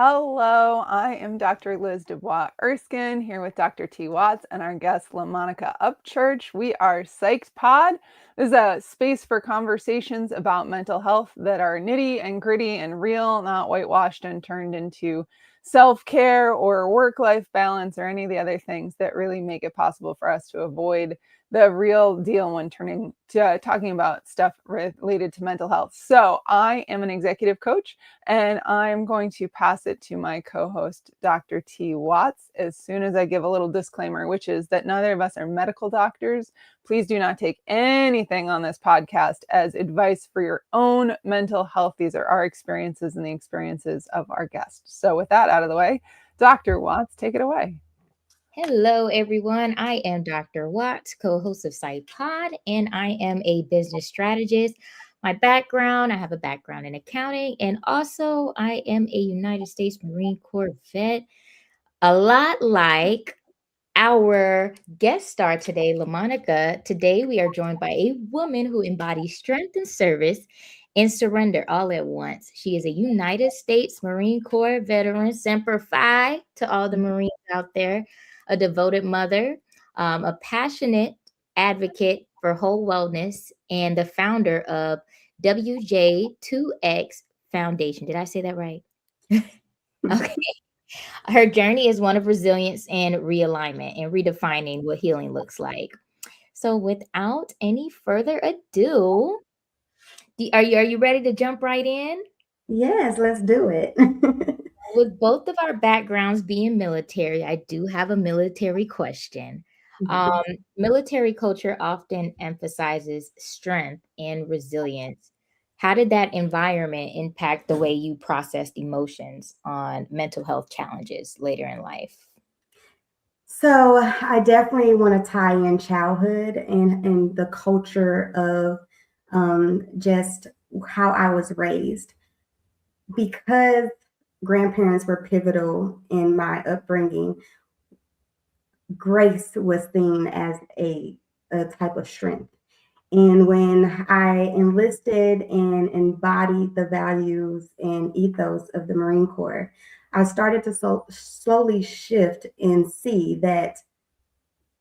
Hello, I am Dr. Liz Dubois Erskine here with Dr. T. Watts and our guest LaMonica Upchurch. We are Psyched Pod. This is a space for conversations about mental health that are nitty and gritty and real, not whitewashed and turned into self-care or work-life balance or any of the other things that really make it possible for us to avoid the real deal when turning to talking about stuff related to mental health. So I am an executive coach, and I'm going to pass it to my co-host, Dr. T. Watts, as soon as I give a little disclaimer, which is that neither of us are medical doctors. Please do not take anything on this podcast as advice for your own mental health. These are our experiences and the experiences of our guests. So with that out of the way, Dr. Watts, take it away. Hello, everyone. I am Dr. Watts, co-host of Psyched, and I am a business strategist. My background, I have a background in accounting, and also I am a United States Marine Corps vet. A lot like our guest star today, LaMonica. Today we are joined by a woman who embodies strength and service and surrender all at once. She is a United States Marine Corps veteran, Semper Fi to all the Marines out there, a devoted mother, a passionate advocate for whole wellness, and the founder of WJ2X Foundation. Did I say that right? Okay. Her journey is one of resilience and realignment and redefining what healing looks like. So, without any further ado, are you ready to jump right in? Yes, let's do it. With both of our backgrounds being military, I do have a military question. Um, Military culture often emphasizes strength and resilience. How did that environment impact the way you processed emotions on mental health challenges later in life? So I definitely want to tie in childhood and the culture of just how I was raised. Because grandparents were pivotal in my upbringing, grace was seen as a type of strength. And when I enlisted and embodied the values and ethos of the Marine Corps, I started to slowly shift and see that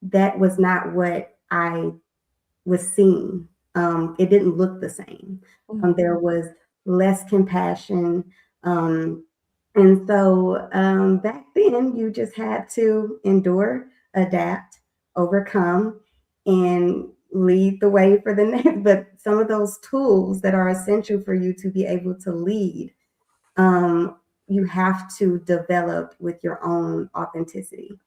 that was not what I was seeing. It didn't look the same. There was less compassion. And so back then, you just had to endure, adapt, overcome, and lead the way for the next. But some of those tools that are essential for you to be able to lead, you have to develop with your own authenticity.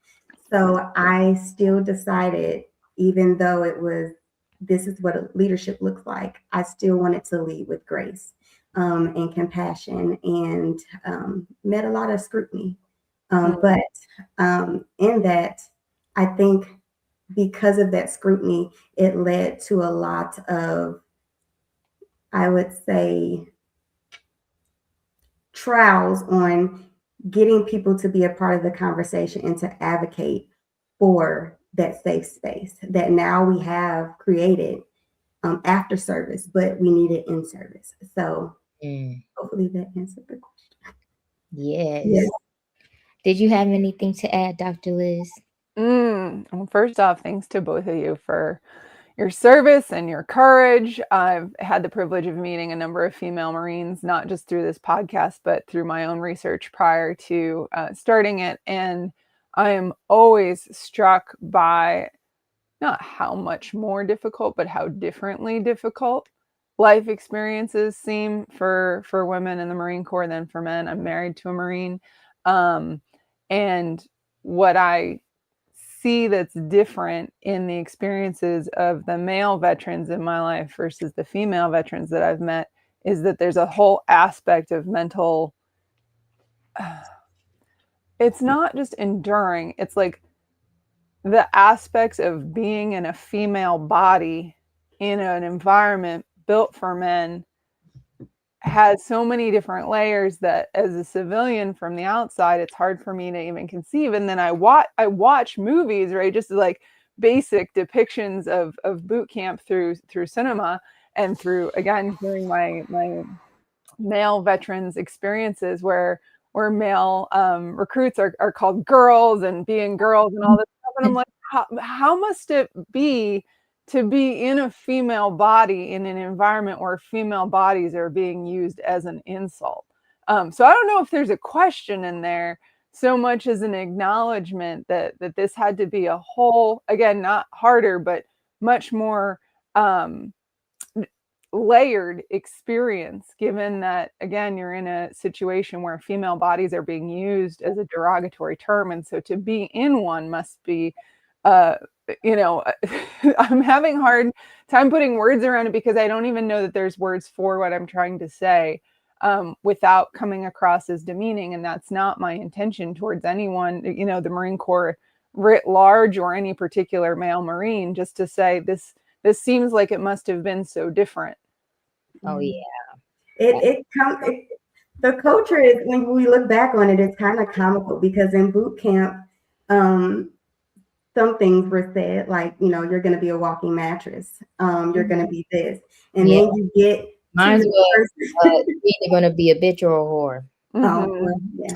So I still decided, even though it was, this is what leadership looks like, I still wanted to lead with grace and compassion, and met a lot of scrutiny. But in that, I think because of that scrutiny, it led to a lot of, I would say, trials on getting people to be a part of the conversation and to advocate for that safe space that now we have created after service, but we need it in service. So hopefully that answered the question. Yes. Yes. Did you have anything to add, Dr. Liz? Well, first off, thanks to both of you for your service and your courage. I've had the privilege of meeting a number of female Marines, not just through this podcast, but through my own research prior to starting it. And I am always struck by not how much more difficult, but how differently difficult life experiences seem for women in the Marine Corps than for men. I'm married to a Marine. And what I see that's different in the experiences of the male veterans in my life versus the female veterans that I've met is that there's a whole aspect of mental, it's not just enduring, it's like the aspects of being in a female body in an environment built for men has so many different layers that as a civilian from the outside, it's hard for me to even conceive. And then I watch movies, right? Just like basic depictions of boot camp through cinema and through, again, hearing my male veterans experiences where where male recruits are called girls and being girls and all this stuff. And I'm like, how must it be to be in a female body in an environment where female bodies are being used as an insult? So I don't know if there's a question in there so much as an acknowledgement that this had to be a whole, again, not harder, but much more layered experience, given that, again, you're in a situation where female bodies are being used as a derogatory term. And so to be in one must be, you know, I'm having hard time putting words around it because I don't even know that there's words for what I'm trying to say without coming across as demeaning. And that's not my intention towards anyone, you know, the Marine Corps writ large or any particular male Marine, just to say this seems like it must have been so different. Oh yeah. The culture is, when we look back on it, it's kind of comical because in boot camp, some things were said like, you know, you're going to be a walking mattress. You're going to be this. And then you get. Mine's either going to be a bitch or a whore.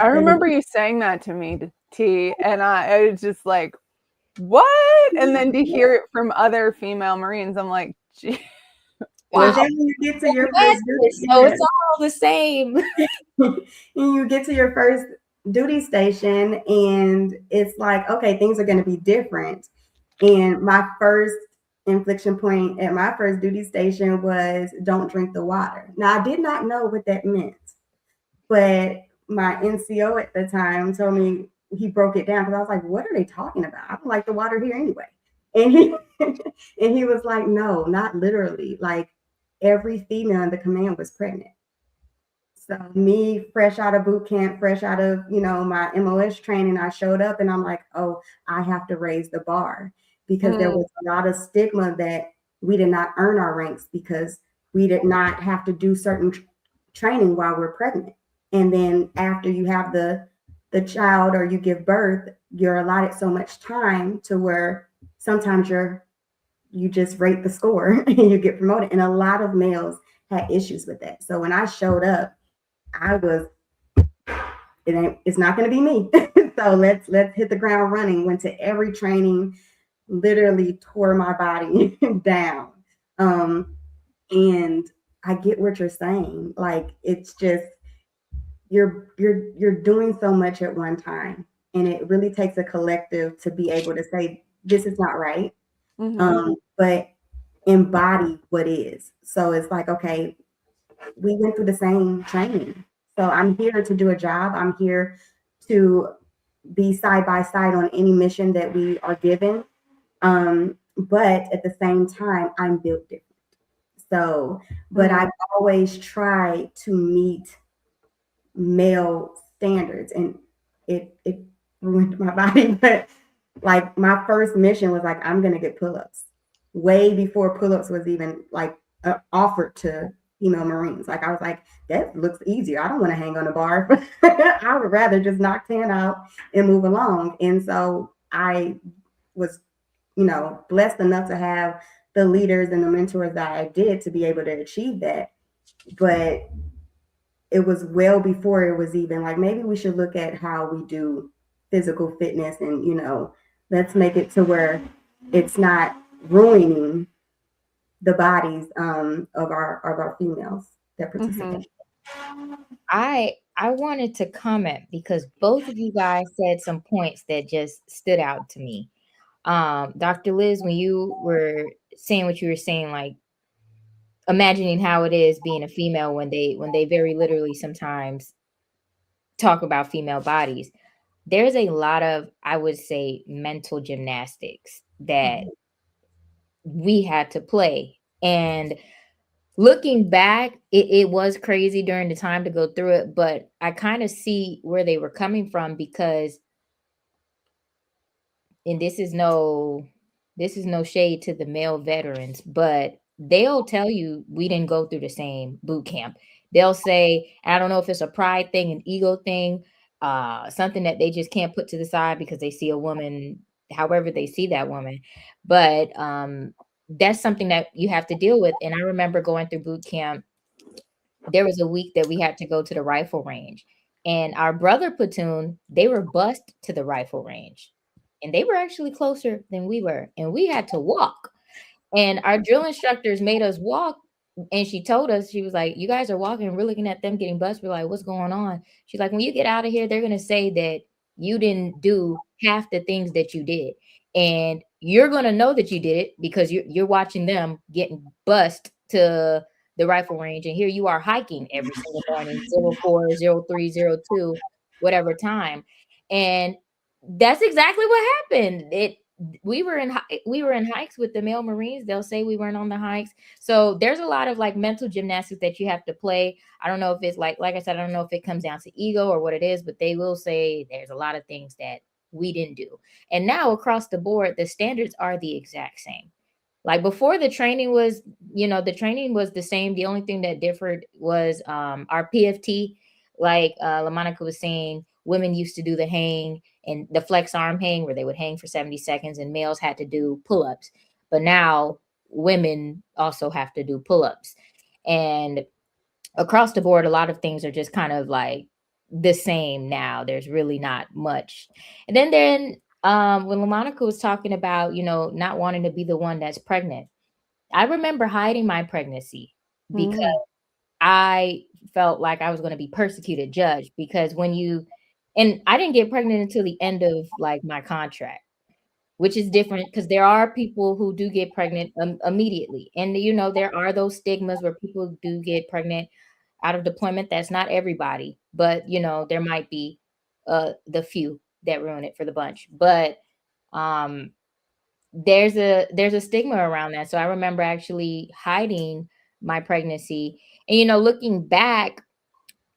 I remember you saying that to me, T, and I was just like, what? And then to hear it from other female Marines, I'm like, gee. Wow. Then when you get to your first duty, so it's all the same. And you get to your first duty station, and it's like, okay, things are going to be different. And my first inflection point at my first duty station was don't drink the water. Now, I did not know what that meant, but my NCO at the time told me, he broke it down because I was like, what are they talking about? I don't like the water here anyway. And he was like, no, not literally. Like, every female in the command was pregnant. So me, fresh out of boot camp, fresh out of, you know, my MOS training, I showed up and I'm like, oh, I have to raise the bar, because there was a lot of stigma that we did not earn our ranks because we did not have to do certain training while we're pregnant. And then after you have the child or you give birth, you're allotted so much time to where sometimes you just rate the score and you get promoted. And a lot of males had issues with that. So when I showed up, it's not going to be me. So let's hit the ground running. Went to every training, literally tore my body down. And I get what you're saying. Like, it's just, you're doing so much at one time, and it really takes a collective to be able to say, this is not right. But embody what is. So it's like, okay, we went through the same training. So I'm here to do a job. I'm here to be side by side on any mission that we are given. But at the same time, I'm built different. So, but I've always tried to meet male standards, and it ruined my body. But like, my first mission was like, I'm gonna get pull-ups way before pull-ups was even like offered to female Marines. Like, I was like, that looks easier. I don't want to hang on a bar. I would rather just knock 10 out and move along. And so I was, you know, blessed enough to have the leaders and the mentors that I did to be able to achieve that. But it was well before it was even like, maybe we should look at how we do physical fitness, and, you know, let's make it to where it's not ruining the bodies of our females that participate. I wanted to comment because both of you guys said some points that just stood out to me. Dr. Liz, when you were saying what you were saying, like imagining how it is being a female when they very literally sometimes talk about female bodies, there's a lot of, I would say, mental gymnastics that we had to play. And looking back, it was crazy during the time to go through it, but I kind of see where they were coming from, because, and this is no shade to the male veterans, but they'll tell you we didn't go through the same boot camp. They'll say, I don't know if it's a pride thing, an ego thing, something that they just can't put to the side because they see a woman however they see that woman. But that's something that you have to deal with. And I remember going through boot camp, there was a week that we had to go to the rifle range. And our brother platoon, they were bused to the rifle range. And they were actually closer than we were. And we had to walk. And our drill instructors made us walk. And she told us, she was like, you guys are walking, we're looking at them getting bused. We're like, what's going on? She's like, when you get out of here, they're going to say that you didn't do half the things that you did. And you're going to know that you did it because you're watching them getting bust to the rifle range. And here you are hiking every single morning, 04, 03, 02, whatever time. And that's exactly what happened. We were in hikes with the male Marines. They'll say we weren't on the hikes. So there's a lot of like mental gymnastics that you have to play. I don't know if it's like I said, I don't know if it comes down to ego or what it is, but they will say there's a lot of things that we didn't do. And now across the board, the standards are the exact same. Like before, the training was, the training was the same. The only thing that differed was our PFT. Like LaMonica was saying, women used to do the hang and the flex arm hang where they would hang for 70 seconds and males had to do pull-ups. But now women also have to do pull-ups. And across the board, a lot of things are just kind of like the same now. There's really not much. And then when LaMonica was talking about, not wanting to be the one that's pregnant, I remember hiding my pregnancy because I felt like I was going to be persecuted, judged, because and I didn't get pregnant until the end of like my contract, which is different because there are people who do get pregnant immediately. And, there are those stigmas where people do get pregnant out of deployment. That's not everybody, but, there might be the few that ruin it for the bunch. But there's a stigma around that. So I remember actually hiding my pregnancy. And, looking back,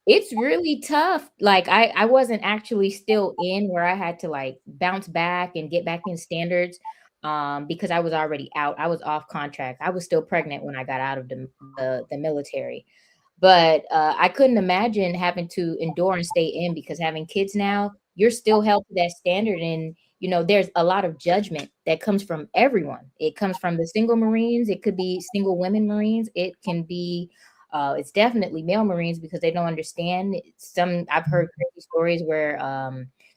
it's really tough. Like I wasn't actually still in where I had to like bounce back and get back in standards because I was already out. I was off contract. I was still pregnant when I got out of the military. But I couldn't imagine having to endure and stay in because having kids now, you're still held to that standard. And, there's a lot of judgment that comes from everyone. It comes from the single Marines. It could be single women Marines. It can be, it's definitely male Marines because they don't understand. I've heard crazy stories where,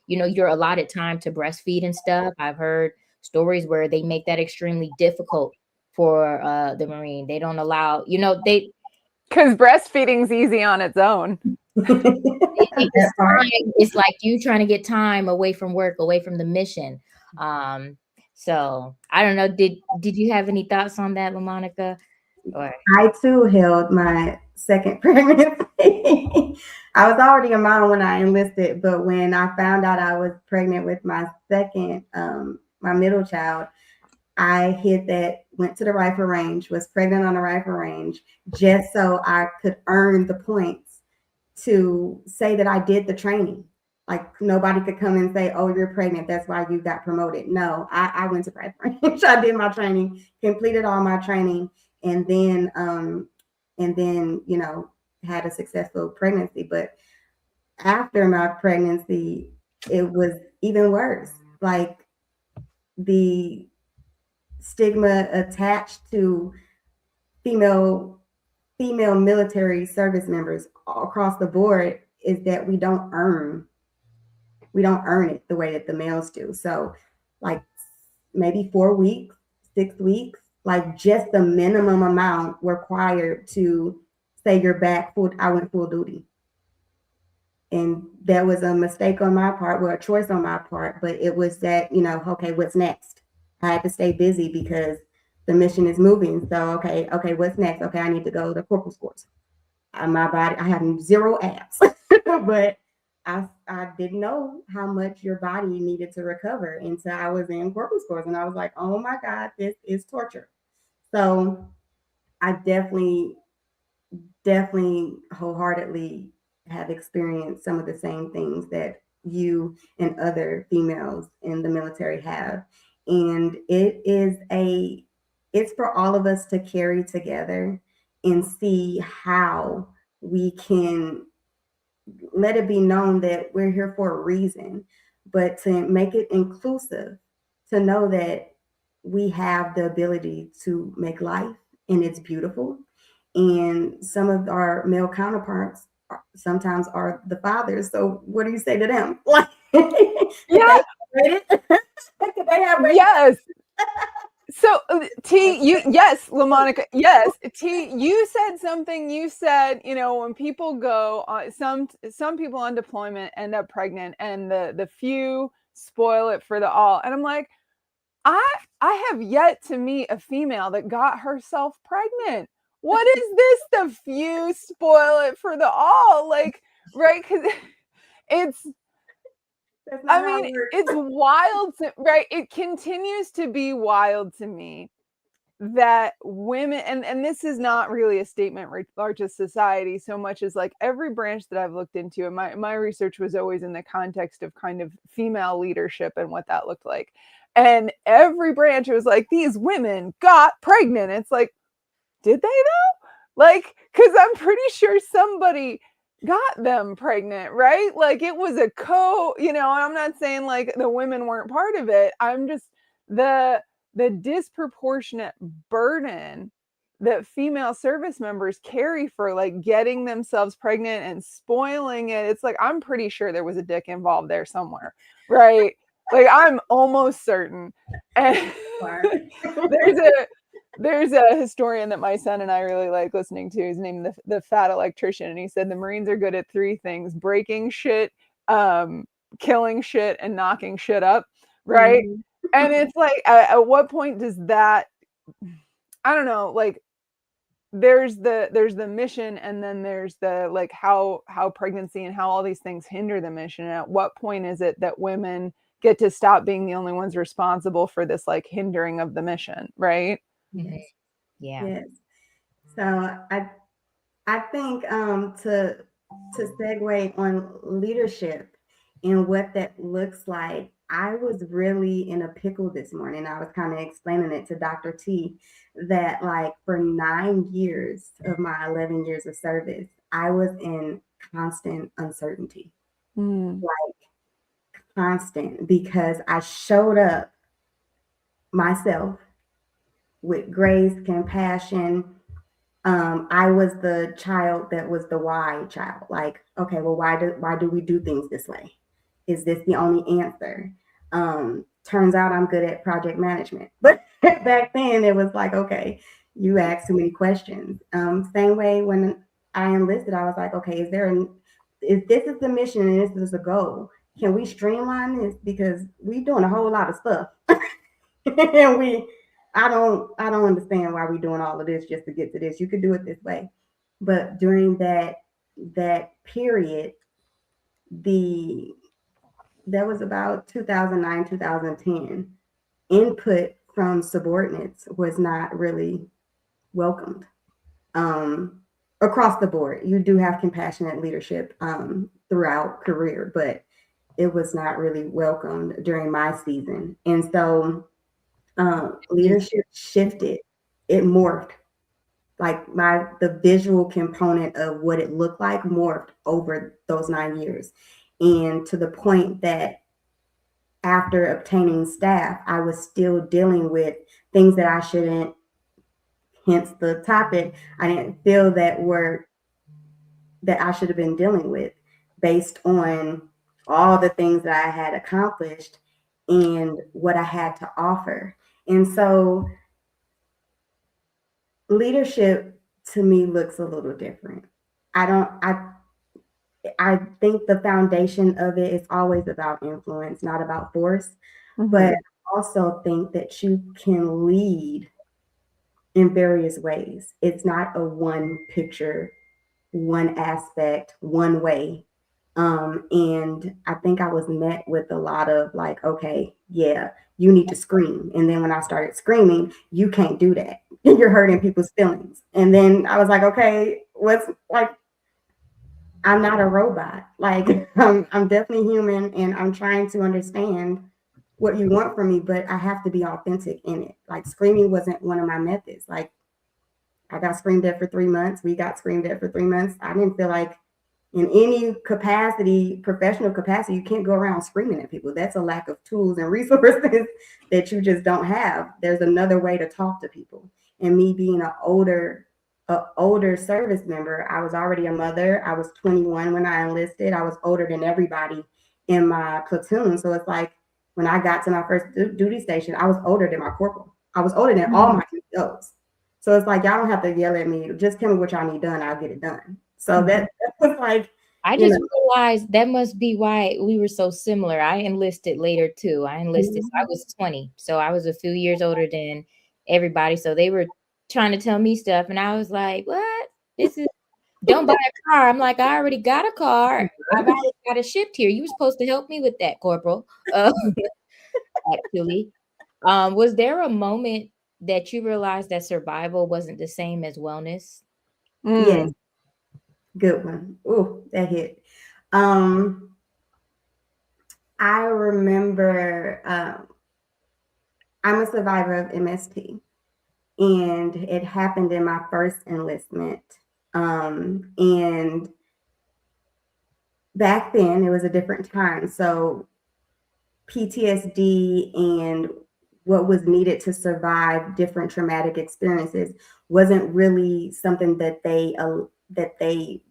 you're allotted time to breastfeed and stuff. I've heard stories where they make that extremely difficult for the Marine. They don't allow, because breastfeeding's easy on its own. It's like you trying to get time away from work, away from the mission. So I don't know. Did you have any thoughts on that, LaMonica? I too held my second pregnancy. I was already a mom when I enlisted, but when I found out I was pregnant with my second, my middle child, I hid that, went to the rifle range, was pregnant on the rifle range, just so I could earn the points to say that I did the training. Like nobody could come and say, oh, you're pregnant, that's why you got promoted. No, I went to rifle range. I did my training, completed all my training, and then had a successful pregnancy. But after my pregnancy, it was even worse. Like the stigma attached to female military service members across the board is that we don't earn it the way that the males do. So like maybe 4 weeks, 6 weeks, like just the minimum amount required to say you're back full. I went full duty. And that was a mistake on my part, or a choice on my part, but it was that, okay, what's next? I had to stay busy because the mission is moving. So, okay, what's next? Okay, I need to go to corporal course. My body, I have 0 abs, but I didn't know how much your body needed to recover until I was in corporal course. And I was like, oh my God, this is torture. So I definitely wholeheartedly have experienced some of the same things that you and other females in the military have. And it's for all of us to carry together and see how we can let it be known that we're here for a reason, but to make it inclusive, to know that we have the ability to make life and it's beautiful. And some of our male counterparts sometimes are the fathers. So what do you say to them? Like, Yeah. Could they have rated? Yes. So yes, LaMonica, yes. You said something. You said, when people go, some people on deployment end up pregnant, and the few spoil it for the all. And I'm like, I have yet to meet a female that got herself pregnant. What is this? The few spoil it for the all, like, right? Because it's. That's not how it works. It's wild, right? It continues to be wild to me that women, and this is not really a statement regard to society so much as like every branch that I've looked into, and my research was always in the context of kind of female leadership and what that looked like. And every branch was like, these women got pregnant. It's like, did they though? Like, because I'm pretty sure somebody got them pregnant, right? Like it was a and I'm not saying like the women weren't part of it. I'm just the disproportionate burden that female service members carry for like getting themselves pregnant and spoiling it. It's like, I'm pretty sure there was a dick involved there somewhere, right? Like I'm almost certain. And there's a historian that my son and I really like listening to. His name the Fat Electrician, and he said the Marines are good at three things: breaking shit, killing shit, and knocking shit up. Right? Mm-hmm. And it's like, at what point does that? I don't know. Like, there's the mission, and then there's the like how pregnancy and how all these things hinder the mission. And at what point is it that women get to stop being the only ones responsible for this like hindering of the mission? Right? Yes. Yeah. Yes. So I think to segue on leadership and what that looks like, I was really in a pickle this morning. I was kind of explaining it to Dr. T that like for 9 years of my 11 years of service, I was in constant uncertainty, like constant, because I showed up myself with grace, compassion. I was the child that was the why child. Like, okay, well, why do we do things this way? Is this the only answer? Turns out I'm good at project management. But back then it was like, okay, you asked too many questions. Same way when I enlisted, I was like, okay, if this is the mission and this is a goal, can we streamline this? Because we doing a whole lot of stuff. And I don't understand why we're doing all of this just to get to this. You could do it this way. But during that period, that was about 2009, 2010, input from subordinates was not really welcomed. Across the board, you do have compassionate leadership throughout career, but it was not really welcomed during my season. And so leadership shifted, it morphed. Like the visual component of what it looked like morphed over those 9 years. And to the point that after obtaining staff, I was still dealing with things that I shouldn't, hence the topic, I didn't feel that I should have been dealing with based on all the things that I had accomplished and what I had to offer. And so leadership to me looks a little different. I think the foundation of it is always about influence, not about force. Mm-hmm. But I also think that you can lead in various ways. It's not a one picture, one aspect, one way. And I think I was met with a lot of like, okay, yeah, you need to scream. And then when I started screaming, you can't do that. You're hurting people's feelings. And then I was like, okay, I'm not a robot. Like I'm definitely human, and I'm trying to understand what you want from me, but I have to be authentic in it. Like screaming wasn't one of my methods. Like I got screamed at for 3 months. We got screamed at for 3 months. I didn't feel like in any capacity, professional capacity, you can't go around screaming at people. That's a lack of tools and resources that you just don't have. There's another way to talk to people. And me being an older an older service member. I was already a mother. I was 21 when I enlisted. I was older than everybody in my platoon. So it's like when I got to my first duty station, I was older than my corporal. I was older than all my COs. So it's like, y'all don't have to yell at me. Just tell me what y'all need done. I'll get it done. So that was like, I just realized that must be why we were so similar. I enlisted later too. I was 20. So I was a few years older than everybody. So they were trying to tell me stuff. And I was like, what? This is, don't buy a car. I'm like, I already got a car. I've already got it shipped here. You were supposed to help me with that, Corporal. Actually. Was there a moment that you realized that survival wasn't the same as wellness? Yes. Good one. Oh, that hit. I remember I'm a survivor of MST, and it happened in my first enlistment. And back then it was a different time. So PTSD and what was needed to survive different traumatic experiences wasn't really something that they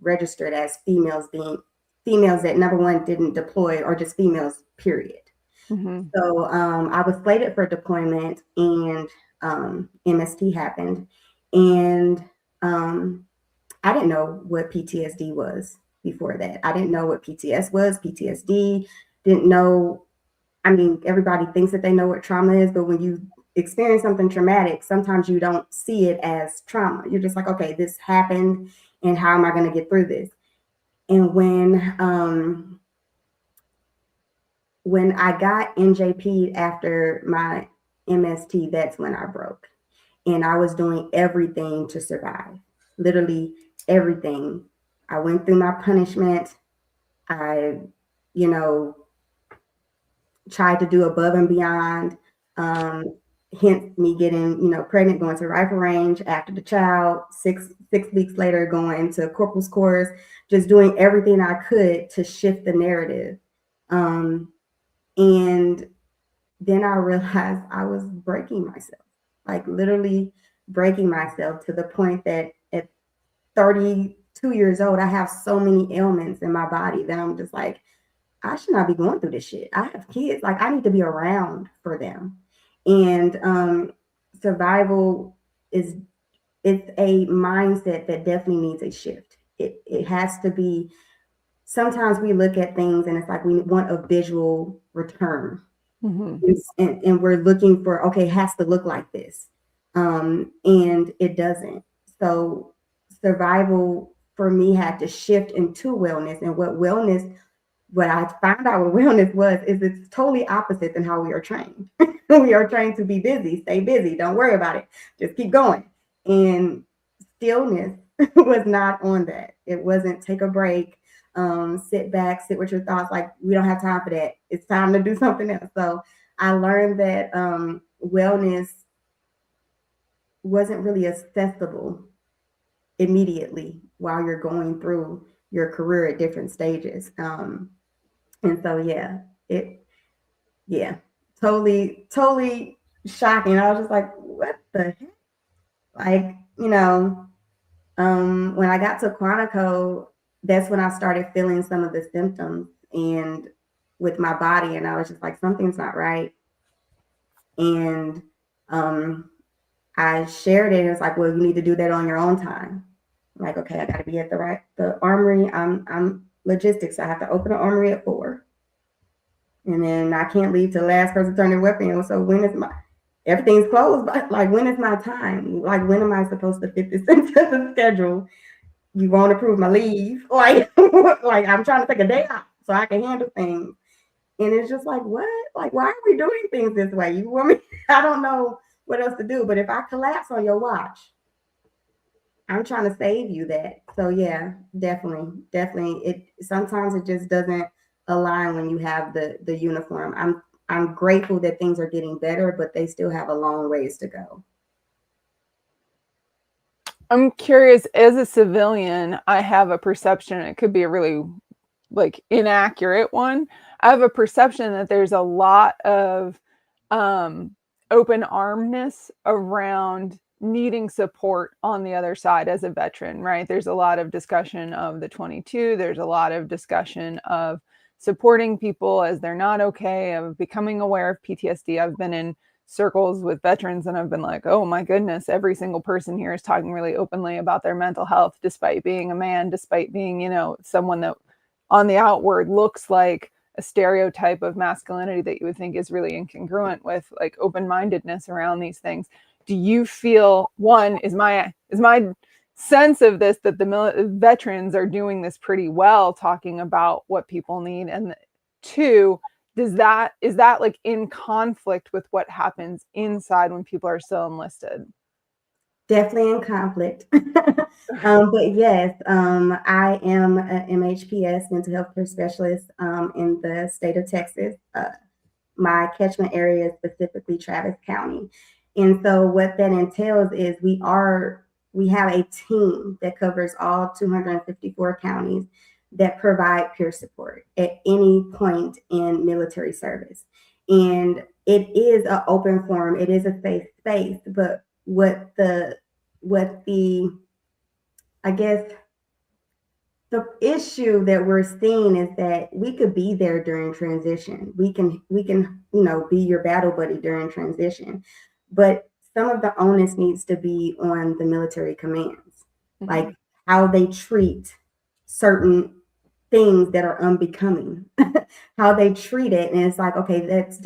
registered as females that, number one, didn't deploy, or just females, period. So I was slated for deployment, and MST happened, and I didn't know what PTSD was before that. I didn't know what PTS was, PTSD, didn't know. I mean, everybody thinks that they know what trauma is, but when you experience something traumatic, sometimes you don't see it as trauma. You're just like, okay, this happened, and how am I going to get through this? And when I got NJP'd after my MST, that's when I broke. And I was doing everything to survive, literally everything. I went through my punishment. I, tried to do above and beyond. Hence me getting, pregnant, going to rifle range after the child, six weeks later going to corporal's course, just doing everything I could to shift the narrative. And then I realized I was breaking myself, like literally breaking myself, to the point that at 32 years old, I have so many ailments in my body that I'm just like, I should not be going through this shit. I have kids. Like, I need to be around for them. And survival it's a mindset that definitely needs a shift. It has to be. Sometimes we look at things and it's like we want a visual return. And we're looking for, okay, it has to look like this. And it doesn't. So survival for me had to shift into wellness. And what I found out what wellness was, is it's totally opposite than how we are trained. We are trained to be busy, stay busy, don't worry about it, just keep going. And stillness was not on that. It wasn't take a break, sit back, sit with your thoughts. Like, we don't have time for that. It's time to do something else. So I learned that wellness wasn't really accessible immediately while you're going through your career at different stages. And so, totally shocking. I was just like, what the heck? Like, when I got to Quantico, that's when I started feeling some of the symptoms and with my body. And I was just like, something's not right. And I shared it. And it was like, well, you need to do that on your own time. I'm like, okay, I got to be at the armory. I'm logistics. I have to open the armory at 4. And then I can't leave till the last person turn their weapon in. So everything's closed, but like, when is my time? Like, when am I supposed to fit this into the schedule? You won't approve my leave. Like, like, I'm trying to take a day off so I can handle things. And it's just like, what? Like, why are we doing things this way? You want me? I don't know what else to do. But if I collapse on your watch, I'm trying to save you that. So yeah, definitely. Sometimes it just doesn't align when you have the uniform. I'm grateful that things are getting better, but they still have a long ways to go. I'm curious, as a civilian, I have a perception, it could be a really inaccurate one. I have a perception that there's a lot of open armness around needing support on the other side as a veteran, right? There's a lot of discussion of the 22. There's a lot of discussion of supporting people as they're not okay, of becoming aware of PTSD. I've been in circles with veterans and I've been like, oh my goodness, every single person here is talking really openly about their mental health, despite being a man, despite being, someone that on the outward looks like a stereotype of masculinity that you would think is really incongruent with like open-mindedness around these things. Do you feel, one, is my sense of this that the veterans are doing this pretty well, talking about what people need, and two, is that like in conflict with what happens inside when people are still enlisted? Definitely in conflict. But yes, I am an MHPS, mental health care specialist, in the state of Texas. My catchment area is specifically Travis County. And so what that entails is we have a team that covers all 254 counties that provide peer support at any point in military service. And it is an open forum, it is a safe space, but what the I guess the issue that we're seeing is that we could be there during transition. We can be your battle buddy during transition, but some of the onus needs to be on the military commands, like how they treat certain things that are unbecoming, how they treat it, and it's like, okay, that's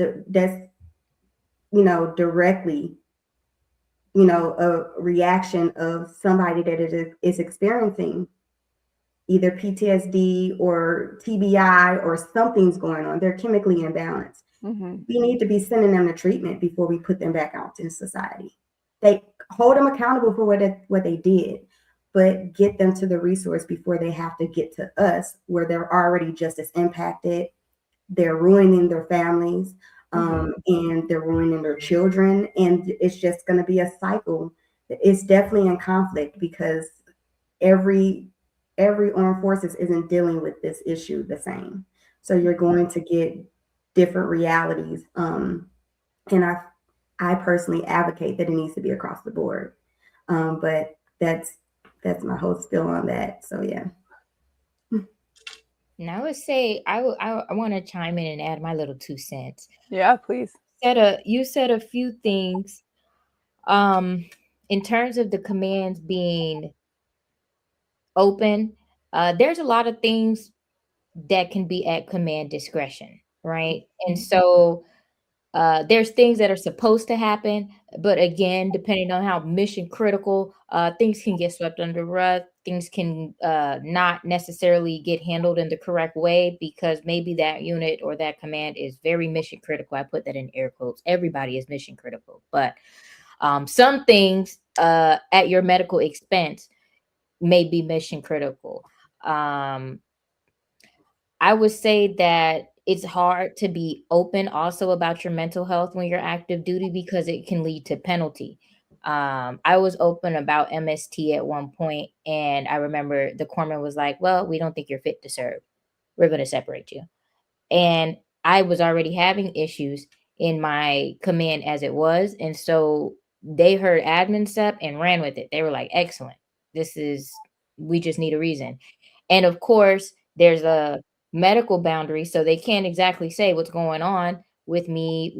directly a reaction of somebody that is experiencing either PTSD or TBI or something's going on. They're chemically imbalanced. We need to be sending them to treatment before we put them back out in society. They hold them accountable for what they did, but get them to the resource before they have to get to us, where they're already just as impacted. They're ruining their families, and they're ruining their children. And it's just going to be a cycle. It's definitely in conflict because every armed forces isn't dealing with this issue the same. So you're going to get different realities. And I personally advocate that it needs to be across the board. But that's my whole spill on that. So yeah. And I would say I want to chime in and add my little 2 cents. Yeah, please. You said a few things in terms of the commands being open. There's a lot of things that can be at command discretion, right? And so there's things that are supposed to happen, but again, depending on how mission critical, things can get swept under the rug. Things can not necessarily get handled in the correct way because maybe that unit or that command is very mission critical. I put that in air quotes. Everybody is mission critical, but some things at your medical expense may be mission critical. I would say that it's hard to be open also about your mental health when you're active duty because it can lead to penalty. I was open about MST at one point, and I remember the corpsman was like, well, we don't think you're fit to serve. We're going to separate you. And I was already having issues in my command as it was. And so they heard admin step and ran with it. They were like, excellent. We just need a reason. And of course, there's a medical boundary. So they can't exactly say what's going on with me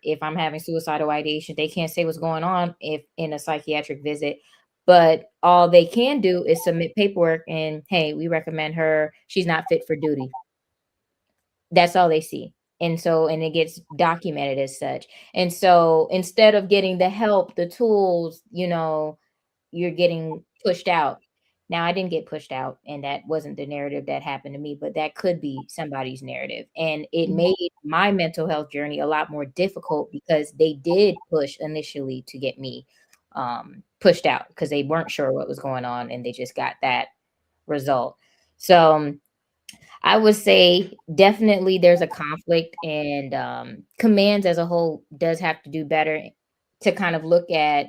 if I'm having suicidal ideation. They can't say what's going on if in a psychiatric visit. But all they can do is submit paperwork and, hey, we recommend her. She's not fit for duty. That's all they see. And it gets documented as such. And so instead of getting the help, the tools, you're getting pushed out. Now, I didn't get pushed out, and that wasn't the narrative that happened to me, but that could be somebody's narrative. And it made my mental health journey a lot more difficult because they did push initially to get me pushed out because they weren't sure what was going on, and they just got that result. So I would say definitely there's a conflict, and commands as a whole does have to do better to kind of look at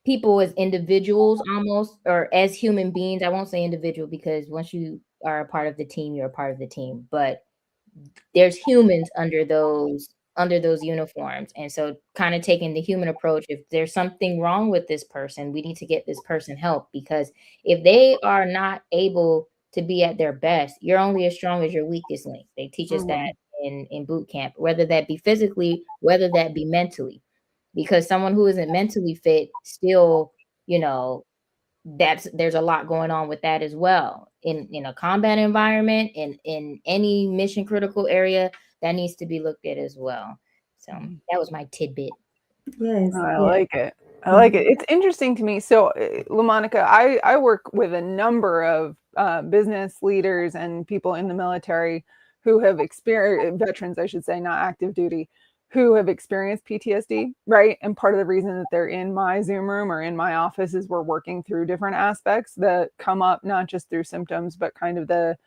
people as individuals almost, or as human beings. I won't say individual because once you are a part of the team, you're a part of the team. But there's humans under under those uniforms. And so kind of taking the human approach, if there's something wrong with this person, we need to get this person help, because if they are not able to be at their best, you're only as strong as your weakest link. They teach us that in boot camp, whether that be physically, whether that be mentally, because someone who isn't mentally fit still, you know, there's a lot going on with that as well in a combat environment, in any mission critical area that needs to be looked at as well. So that was my tidbit. Yes. I Yes. like it. I like it. It's interesting to me. So, LaMonica, I work with a number of business leaders and people in the military who have experienced, veterans, I should say, not active duty, who have experienced PTSD, right? And part of the reason that they're in my Zoom room or in my office is we're working through different aspects that come up, not just through symptoms, but kind of the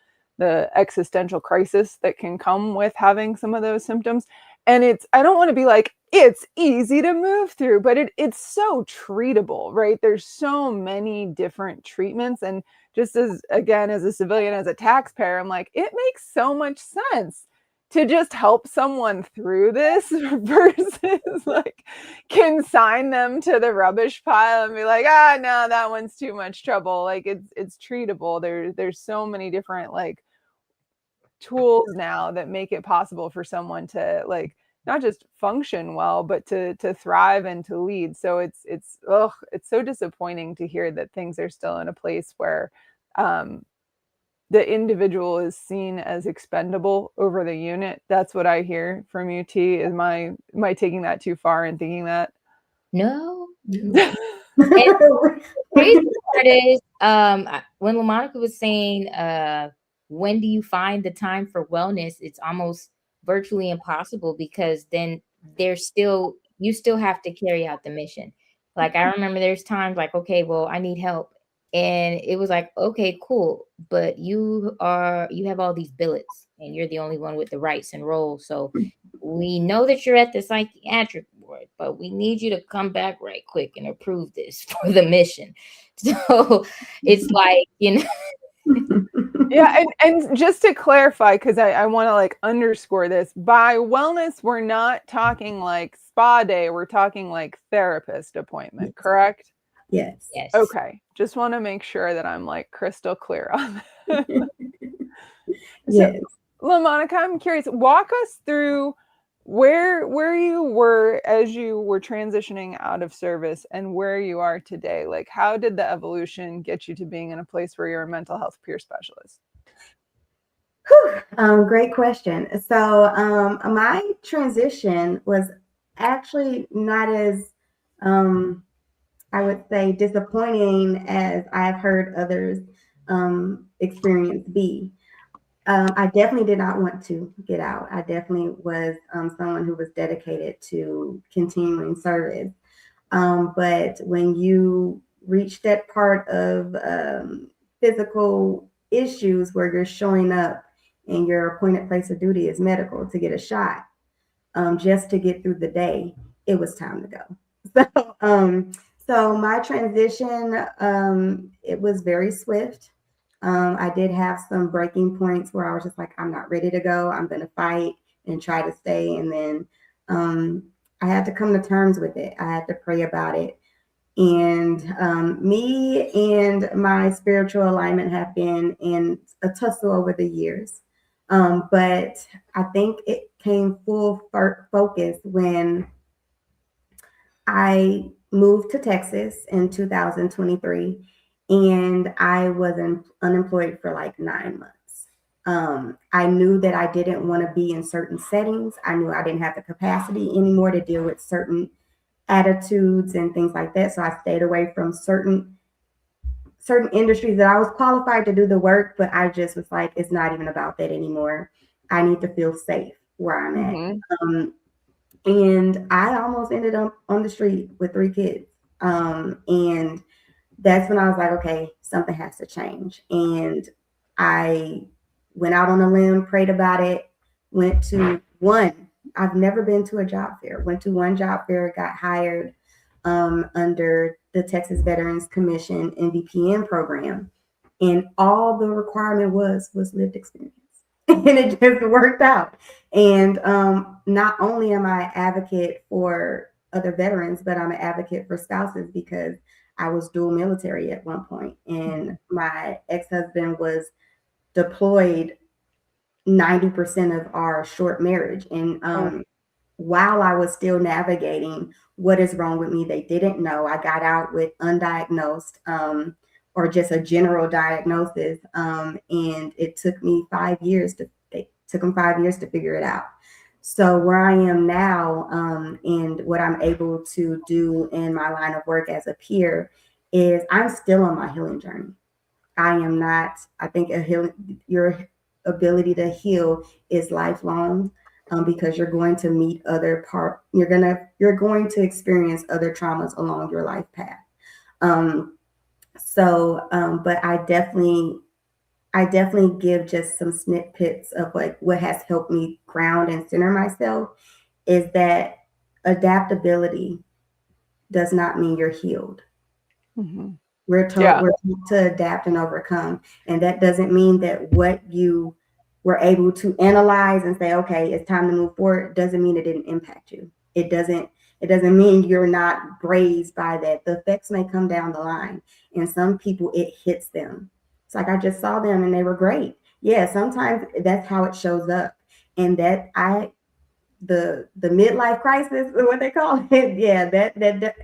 existential crisis that can come with having some of those symptoms. And I don't want to be like, it's easy to move through, but it's so treatable, right? There's so many different treatments. And just as, again, as a civilian, as a taxpayer, I'm like, it makes so much sense to just help someone through this versus like consign them to the rubbish pile and be like, no, that one's too much trouble. Like it's treatable. There's so many different like tools now that make it possible for someone to like not just function well, but to thrive and to lead. So it's so disappointing to hear that things are still in a place where the individual is seen as expendable over the unit. That's what I hear from you, T. Am I taking that too far and thinking that? No. And crazy part is, when LaMonica was saying, when do you find the time for wellness? It's almost virtually impossible, because then you still have to carry out the mission. Like, I remember there's times like, okay, well, I need help. And it was like, okay, cool. But you have all these billets and you're the only one with the rights and roles. So we know that you're at the psychiatric ward, but we need you to come back right quick and approve this for the mission. So it's like, Yeah, and just to clarify, because I want to like underscore this, by wellness, we're not talking like spa day, we're talking like therapist appointment, correct? Yes. Yes. Okay. Just want to make sure that I'm like crystal clear on that. Yes. So, LaMonica, I'm curious, walk us through where you were as you were transitioning out of service and where you are today. Like, how did the evolution get you to being in a place where you're a mental health peer specialist? Great question. So my transition was actually not as, I would say, disappointing as I've heard others experience be. I definitely did not want to get out. I definitely was someone who was dedicated to continuing service. But when you reach that part of physical issues where you're showing up and your appointed place of duty is medical to get a shot, just to get through the day, it was time to go. So my transition, it was very swift. I did have some breaking points where I was just like, I'm not ready to go. I'm going to fight and try to stay. And then I had to come to terms with it. I had to pray about it. And me and my spiritual alignment have been in a tussle over the years. But I think it came full focus when I moved to Texas in 2023, and I was unemployed for like 9 months. I knew that I didn't want to be in certain settings. I knew I didn't have the capacity anymore to deal with certain attitudes and things like that. So I stayed away from certain industries that I was qualified to do the work, but I just was like, it's not even about that anymore. I need to feel safe where I'm at. And I almost ended up on the street with 3 kids. And that's when I was like, okay, something has to change. And I went out on a limb, prayed about it, went to I've never been to a job fair, went to one job fair, got hired under the Texas Veterans Commission NVPN program. And all the requirement was lived experience. and it just worked out. And not only am I an advocate for other veterans, but I'm an advocate for spouses because I was dual military at one point, and my ex-husband was deployed 90% of our short marriage. And while I was still navigating what is wrong with me, they didn't know. I got out with undiagnosed or just a general diagnosis. And it took me 5 years it took them 5 years to figure it out. So where I am now, and what I'm able to do in my line of work as a peer is I'm still on my healing journey. I am not, I think your ability to heal is lifelong, because you're going to meet you're going to experience other traumas along your life path. But I definitely give just some snippets of like what has helped me ground and center myself is that adaptability does not mean you're healed. Mm-hmm. We're told to adapt and overcome. And that doesn't mean that what you were able to analyze and say, okay, it's time to move forward, doesn't mean it didn't impact you. It doesn't mean you're not grazed by that. The effects may come down the line. And some people, it hits them. It's like I just saw them and they were great. Yeah, sometimes that's how it shows up. And that the midlife crisis, what they call it. Yeah, that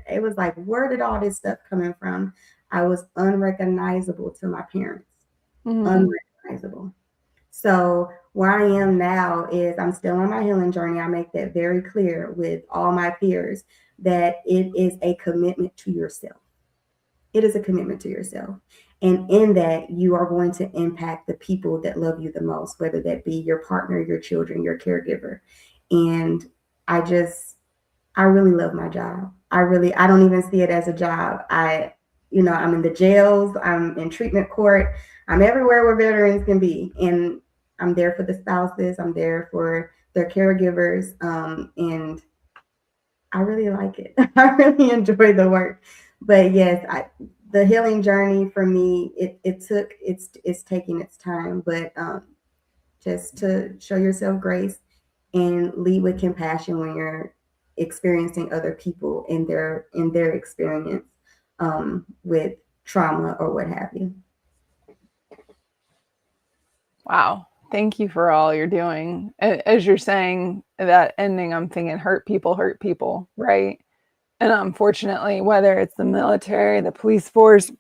it was like, where did all this stuff coming from? I was unrecognizable to my parents. Unrecognizable. So where I am now is I'm still on my healing journey. I make that very clear with all my peers that it is a commitment to yourself. It is a commitment to yourself. And in that, you are going to impact the people that love you the most, whether that be your partner, your children, your caregiver. And I really love my job. I don't even see it as a job. I'm in the jails, I'm in treatment court, I'm everywhere where veterans can be. And I'm there for the spouses, I'm there for their caregivers. And I really like it. I really enjoy the work. But yes, the healing journey for me, it's taking its time, but just to show yourself grace and lead with compassion when you're experiencing other people in their experience with trauma or what have you. Wow. Thank you for all you're doing. As you're saying that ending, I'm thinking hurt people, right? And unfortunately, whether it's the military, the police force,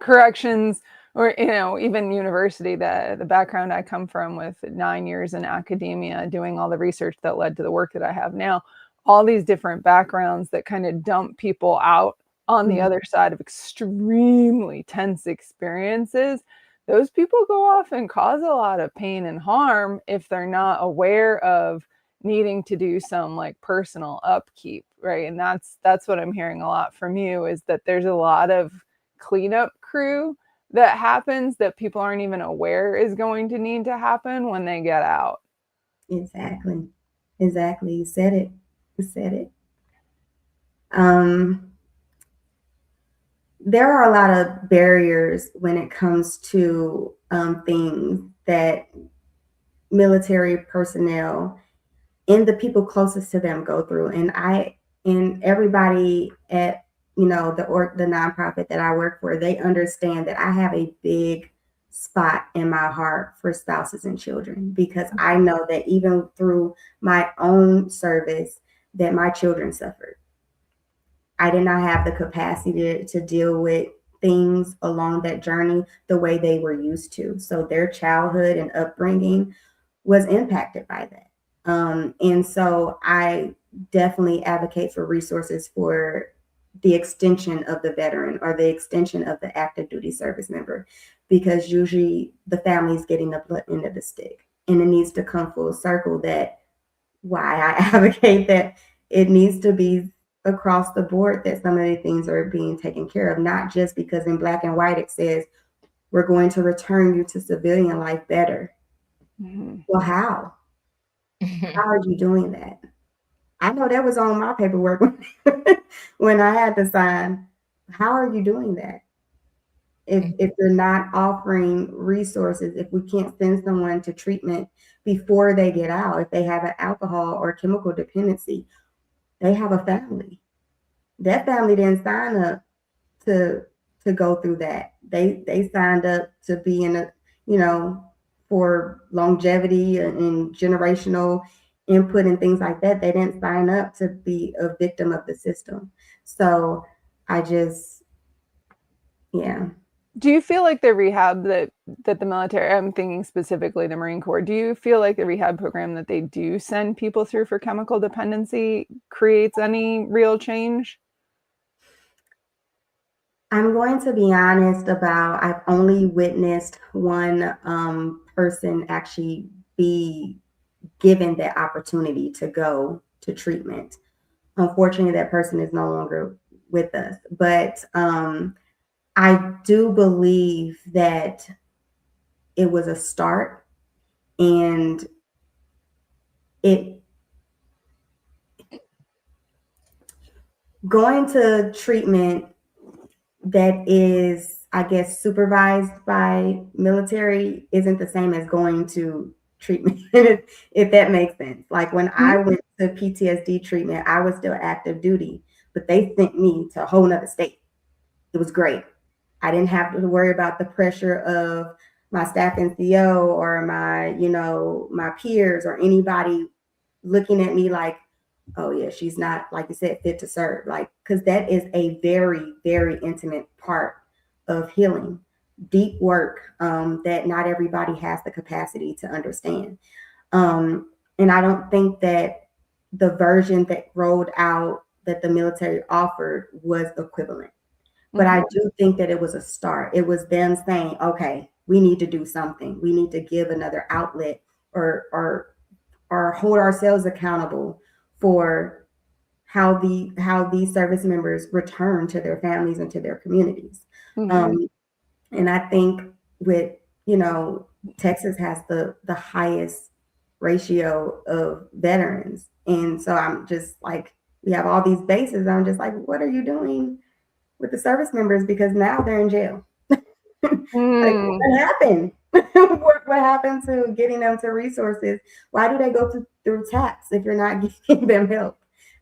corrections, or even university, the background I come from with 9 years in academia doing all the research that led to the work that I have now, all these different backgrounds that kind of dump people out on the other side of extremely tense experiences. Those people go off and cause a lot of pain and harm if they're not aware of needing to do some like personal upkeep, right? And that's what I'm hearing a lot from you, is that there's a lot of cleanup crew that happens that people aren't even aware is going to need to happen when they get out. Exactly. You said it. There are a lot of barriers when it comes to things that military personnel and the people closest to them go through. And everybody at the nonprofit that I work for, they understand that I have a big spot in my heart for spouses and children, because I know that even through my own service that my children suffered. I did not have the capacity to deal with things along that journey the way they were used to. So their childhood and upbringing was impacted by that. And so I definitely advocate for resources for the extension of the veteran or the extension of the active duty service member, because usually the family's getting the blunt end of the stick. And it needs to come full circle that why I advocate that it needs to be across the board that some of the things are being taken care of, not just because in black and white it says we're going to return you to civilian life better. Well, how? How are you doing that? I know that was on my paperwork when I had to sign. How are you doing that? If you're not offering resources, if we can't send someone to treatment before they get out, if they have an alcohol or chemical dependency, they have a family. That family didn't sign up to go through that. They signed up to be in a, you know, for longevity and generational input and things like that. They didn't sign up to be a victim of the system. So I just, yeah. Do you feel like the rehab that the military, I'm thinking specifically the Marine Corps, do you feel like the rehab program that they do send people through for chemical dependency creates any real change? I'm going to be honest about, I've only witnessed one person actually be given that opportunity to go to treatment. Unfortunately, that person is no longer with us. But I do believe that it was a start, and it going to treatment that is, I guess, supervised by military isn't the same as going to treatment, if that makes sense. Like when I went to PTSD treatment, I was still active duty, but they sent me to a whole nother state. It was great. I didn't have to worry about the pressure of my staff NCO or my, my peers or anybody looking at me like, oh yeah, she's not, like you said, fit to serve. Like, because that is a very, very intimate part of healing, deep work that not everybody has the capacity to understand. And I don't think that the version that rolled out that the military offered was equivalent. But I do think that it was a start. It was them saying, okay, we need to do something. We need to give another outlet or hold ourselves accountable for how these service members return to their families and to their communities. And I think with, Texas has the highest ratio of veterans. And so I'm just like, we have all these bases. I'm just like, what are you doing with the service members? Because now they're in jail. Like, what happened? What happened to getting them to resources? Why do they go through TAPS if you're not giving them help?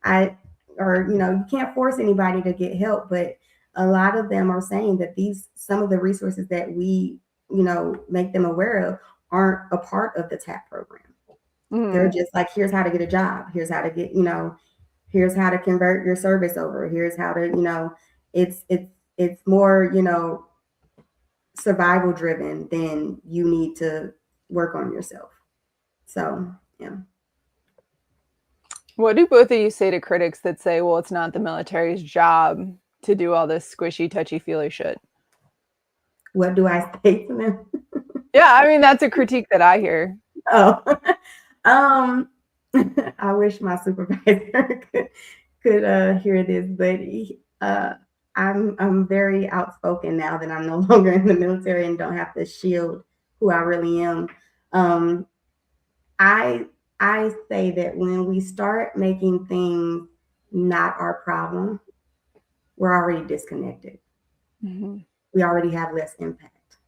You can't force anybody to get help, but a lot of them are saying that some of the resources that we, make them aware of aren't a part of the TAP program. They're just like, here's how to get a job. Here's how to get, here's how to convert your service over. Here's how to, it's more, survival driven than you need to work on yourself. So, yeah. What do both of you say to critics that say, well, it's not the military's job to do all this squishy, touchy-feely shit? What do I say to them? Yeah, I mean, that's a critique that I hear. Oh, I wish my supervisor could hear this, but I'm very outspoken now that I'm no longer in the military and don't have to shield who I really am. I say that when we start making things not our problem, we're already disconnected. We already have less impact.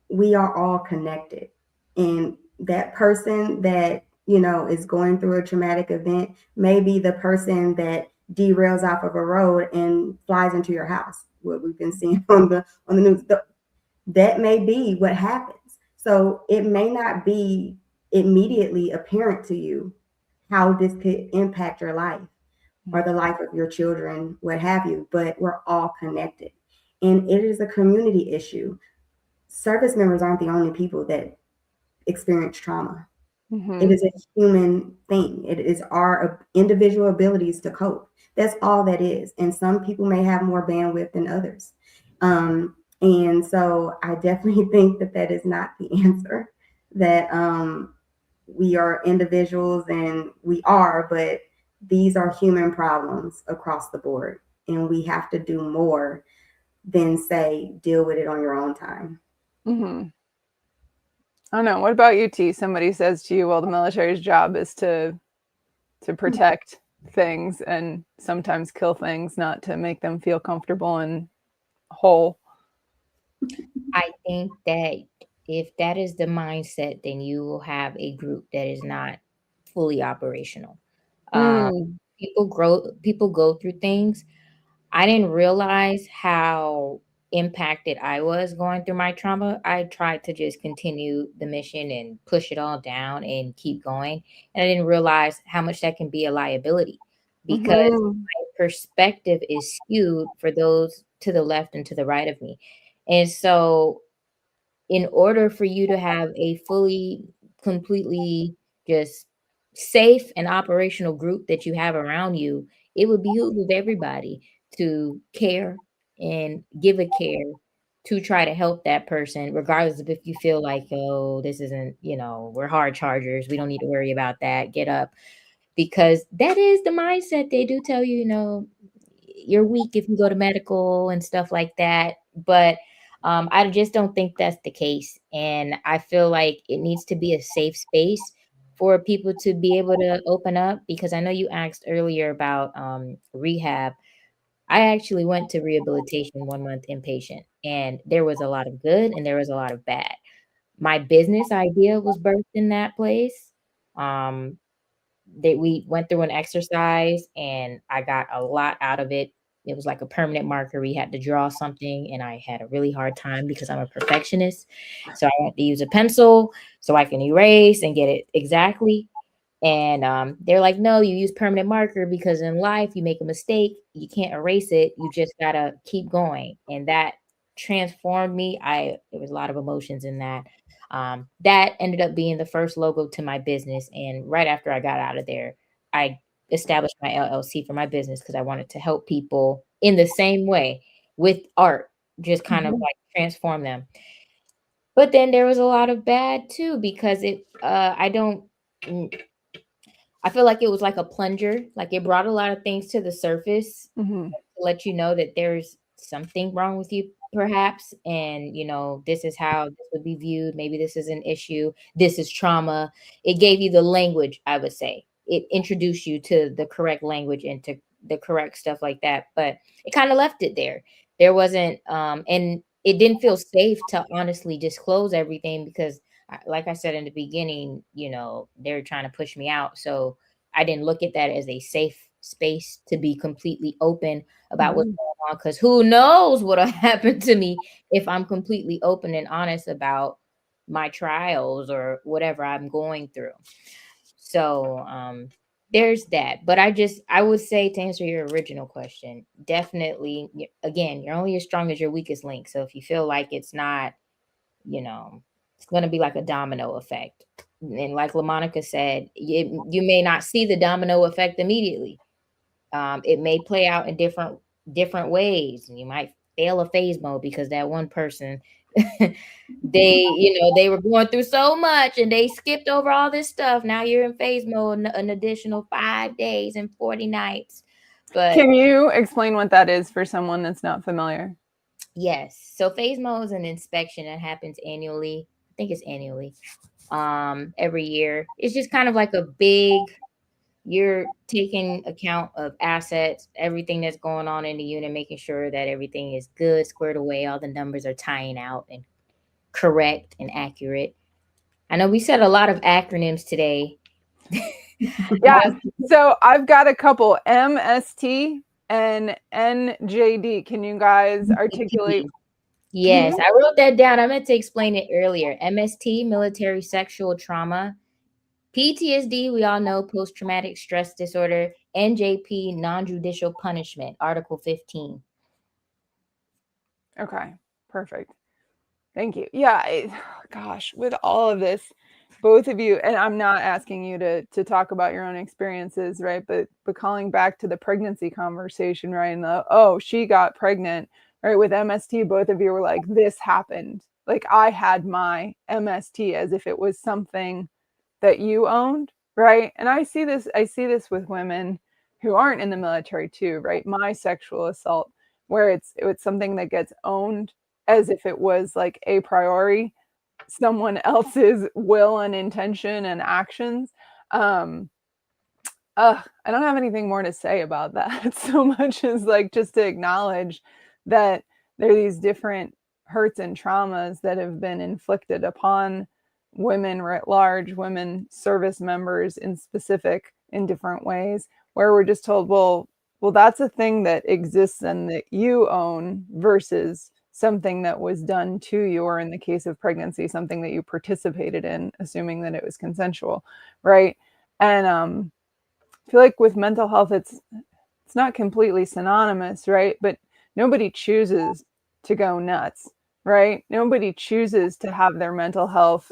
We are all connected. And that person that, is going through a traumatic event may be the person that derails off of a road and flies into your house. What we've been seeing on the news. That may be what happens. So it may not be immediately apparent to you how this could impact your life or the life of your children, what have you, but we're all connected. And it is a community issue. Service members aren't the only people that experience trauma. It is a human thing. It is our individual abilities to cope. That's all that is. And some people may have more bandwidth than others. And so I definitely think that is not the answer, that we are individuals, and we are, but these are human problems across the board. And we have to do more than say, deal with it on your own time. I don't know. What about you, T? Somebody says to you, well, the military's job is to protect things and sometimes kill things, not to make them feel comfortable and whole. I think that if that is the mindset, then you will have a group that is not fully operational. Um, Mm, people go through things. I didn't realize how impacted I was going through my trauma. I tried to just continue the mission and push it all down and keep going. And I didn't realize how much that can be a liability because mhm, my perspective is skewed for those to the left and to the right of me. And so in order for you to have a fully, completely just safe and operational group that you have around you, it would behoove of everybody to care and give a care to try to help that person, regardless of if you feel like, oh, this isn't, we're hard chargers. We don't need to worry about that. Get up, because that is the mindset. They do tell you, you're weak if you go to medical and stuff like that. But I just don't think that's the case. And I feel like it needs to be a safe space for people to be able to open up, because I know you asked earlier about rehab. I actually went to rehabilitation 1 month inpatient, and there was a lot of good and there was a lot of bad. My business idea was birthed in that place. Um, we went through an exercise and I got a lot out of it. It was like a permanent marker. We had to draw something and I had a really hard time because I'm a perfectionist. So I had to use a pencil so I can erase and get it exactly. And they're like, no, you use permanent marker because in life you make a mistake, you can't erase it. You just gotta keep going. And that transformed me. There was a lot of emotions in that. That ended up being the first logo to my business. And right after I got out of there, I established my LLC for my business because I wanted to help people in the same way with art, just kind of mhm, like transform them. But then there was a lot of bad too because I don't. I feel like it was like a plunger, like it brought a lot of things to the surface mhm, to let you know that there's something wrong with you, perhaps. And, this is how this would be viewed. Maybe this is an issue. This is trauma. It gave you the language, I would say. It introduced you to the correct language and to the correct stuff like that. But it kind of left it there. There wasn't, and it didn't feel safe to honestly disclose everything because like I said in the beginning, they're trying to push me out. So I didn't look at that as a safe space to be completely open about what's mhm, going on. Because who knows what'll happen to me if I'm completely open and honest about my trials or whatever I'm going through. So there's that. But I would say, to answer your original question, definitely, again, you're only as strong as your weakest link. So if you feel like it's not, you know, it's going to be like a domino effect. And like LaMonica said, you may not see the domino effect immediately. It may play out in different ways, and you might fail a phase mode because that one person, they were going through so much and they skipped over all this stuff. Now you're in phase mode an additional 5 days and 40 nights. But Can you explain what that is for someone that's not familiar? yes, so phase mode is an inspection that happens annually. I think it's annually. Every year. It's just kind of like a big, you're taking account of assets, everything that's going on in the unit, making sure that everything is good, squared away, all the numbers are tying out and correct and accurate. I know we said a lot of acronyms today. Yes. So I've got a couple, MST and NJD. Can you guys articulate? Can Yes, you? I wrote that down. I meant to explain it earlier. MST, military sexual trauma. PTSD, we all know, post traumatic stress disorder. NJP, non judicial punishment, Article 15. Okay, perfect. Thank you. Yeah, gosh, with all of this, both of you, and I'm not asking you to talk about your own experiences, right? But calling back to the pregnancy conversation, right? And oh, she got pregnant, right? With MST, both of you were like, this happened. Like I had my MST as if it was something that you owned, right? And I see this with women who aren't in the military too, right? My sexual assault, where it's something that gets owned as if it was like a priori, someone else's will and intention and actions. Um, I don't have anything more to say about that so much as like just to acknowledge that there are these different hurts and traumas that have been inflicted upon women writ large, women service members in specific, in different ways, where we're just told, well, that's a thing that exists and that you own versus something that was done to you, or in the case of pregnancy, something that you participated in, assuming that it was consensual, right? And I feel like with mental health, it's not completely synonymous, right? But nobody chooses to go nuts, right? Nobody chooses to have their mental health,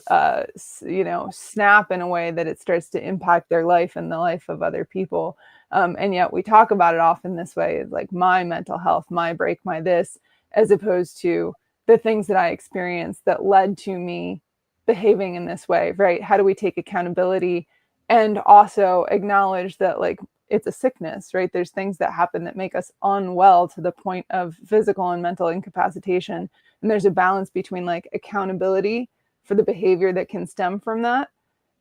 snap in a way that it starts to impact their life and the life of other people. And yet we talk about it often this way, like my mental health, my break, my this, as opposed to the things that I experienced that led to me behaving in this way, right? How do we take accountability and also acknowledge that, like, it's a sickness, right? There's things that happen that make us unwell to the point of physical and mental incapacitation. And there's a balance between like accountability for the behavior that can stem from that,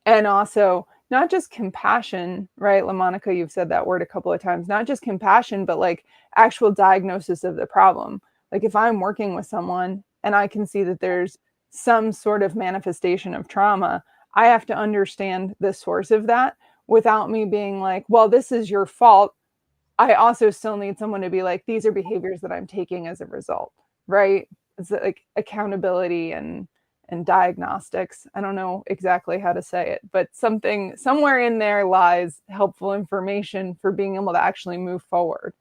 and also not just compassion, right? LaMonica, you've said that word a couple of times, not just compassion, but like actual diagnosis of the problem. Like if I'm working with someone and I can see that there's some sort of manifestation of trauma, I have to understand the source of that without me being like, well, this is your fault. I also still need someone to be like, these are behaviors that I'm taking as a result, right? It's like accountability and diagnostics. I don't know exactly how to say it, but something somewhere in there lies helpful information for being able to actually move forward.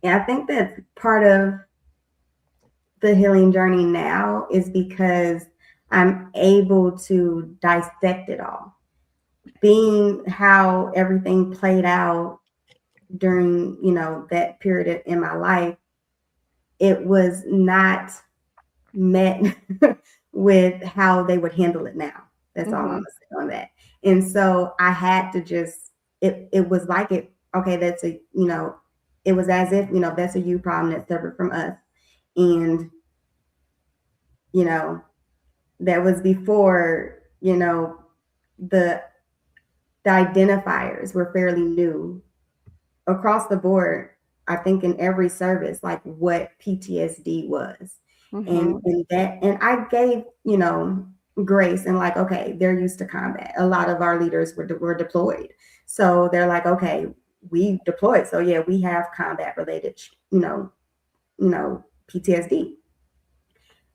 Yeah, I think that's part of the healing journey now is because I'm able to dissect it all. Being how everything played out during, that period in my life, it was not met with how they would handle it now. That's all I'm gonna say on that. And so I had to just, it was like it, okay, that's a, it was as if, that's a you problem that's separate from us. And, that was before, the identifiers were fairly new across the board. I think in every service, like what PTSD was. And I gave, grace and like, okay, they're used to combat. A lot of our leaders were deployed. So they're like, okay, we deployed. So yeah, we have combat related, PTSD.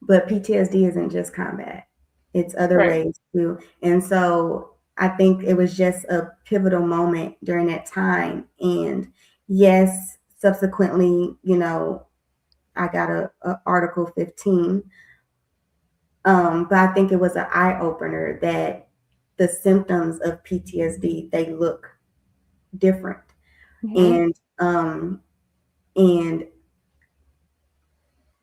But PTSD isn't just combat. It's other ways too. And so I think it was just a pivotal moment during that time. And yes, subsequently, I got a Article 15. But I think it was an eye opener that the symptoms of PTSD, they look different. And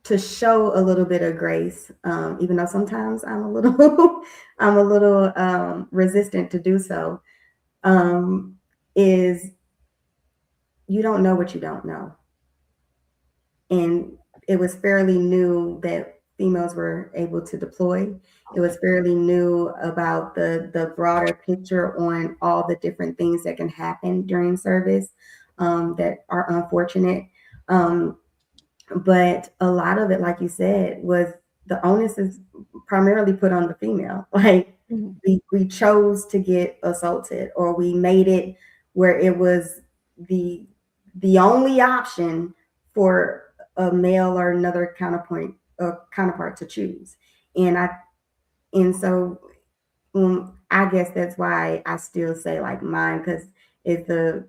to show a little bit of grace, even though sometimes I'm a little resistant to do so, is you don't know what you don't know. And it was fairly new that females were able to deploy. It was fairly new about the broader picture on all the different things that can happen during service that are unfortunate. But a lot of it, like you said, was the onus is primarily put on the female. Like we chose to get assaulted, or we made it where it was the only option for a male or another counterpart to choose. And so I guess that's why I still say like mine, because it's a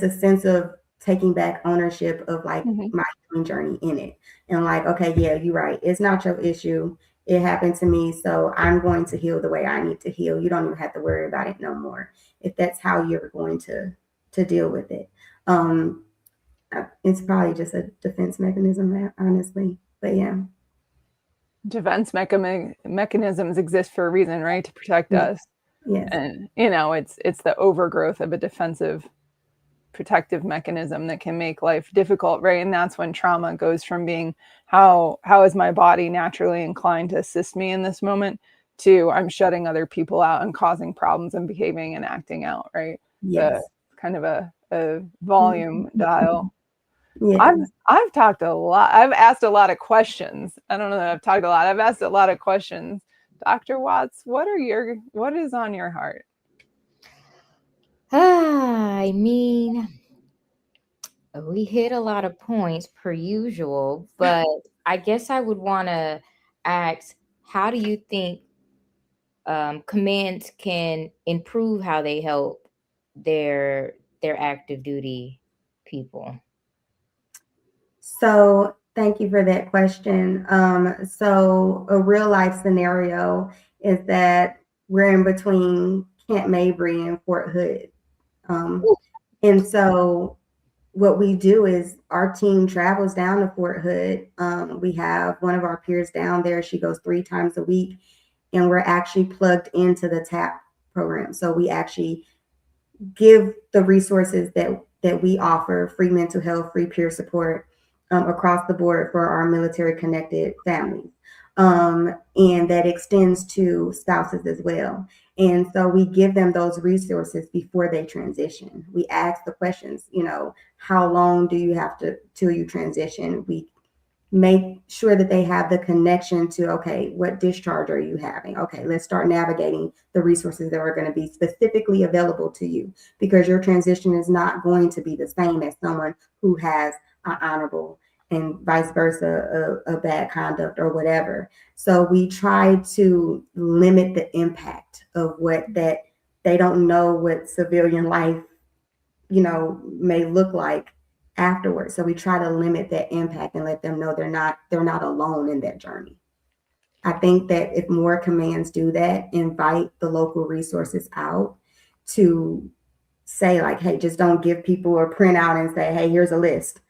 sense of taking back ownership of like my healing journey in it. And like, okay, yeah, you're right. It's not your issue. It happened to me. So I'm going to heal the way I need to heal. You don't even have to worry about it no more, if that's how you're going to deal with it. It's probably just a defense mechanism, honestly. But yeah. Defense mechanisms exist for a reason, right? To protect us. Yes. And, it's the overgrowth of a defensive protective mechanism that can make life difficult, right? And that's when trauma goes from being how is my body naturally inclined to assist me in this moment, to I'm shutting other people out and causing problems and behaving and acting out, right? Yes. Kind of a volume dial. Yeah. I've talked a lot. I've asked a lot of questions. I don't know that I've talked a lot. I've asked a lot of questions. Dr. Watts, what is on your heart? I mean, we hit a lot of points per usual, but I guess I would want to ask, how do you think commands can improve how they help their active duty people? So thank you for that question. So a real life scenario is that we're in between Camp Mabry and Fort Hood. And so what we do is our team travels down to Fort Hood. We have one of our peers down there. She goes 3 times a week, and we're actually plugged into the TAP program. So we actually give the resources that we offer: free mental health, free peer support, across the board for our military connected families. And that extends to spouses as well. And so we give them those resources before they transition. We ask the questions, how long do you have to till you transition? We make sure that they have the connection to, okay, what discharge are you having? Okay, let's start navigating the resources that are going to be specifically available to you, because your transition is not going to be the same as someone who has an honorable, and vice versa, a bad conduct or whatever. So we try to limit the impact of what that they don't know what civilian life, may look like afterwards. So we try to limit that impact and let them know they're not alone in that journey. I think that if more commands do that, invite the local resources out to say, like, hey, just don't give people a printout and say, hey, here's a list.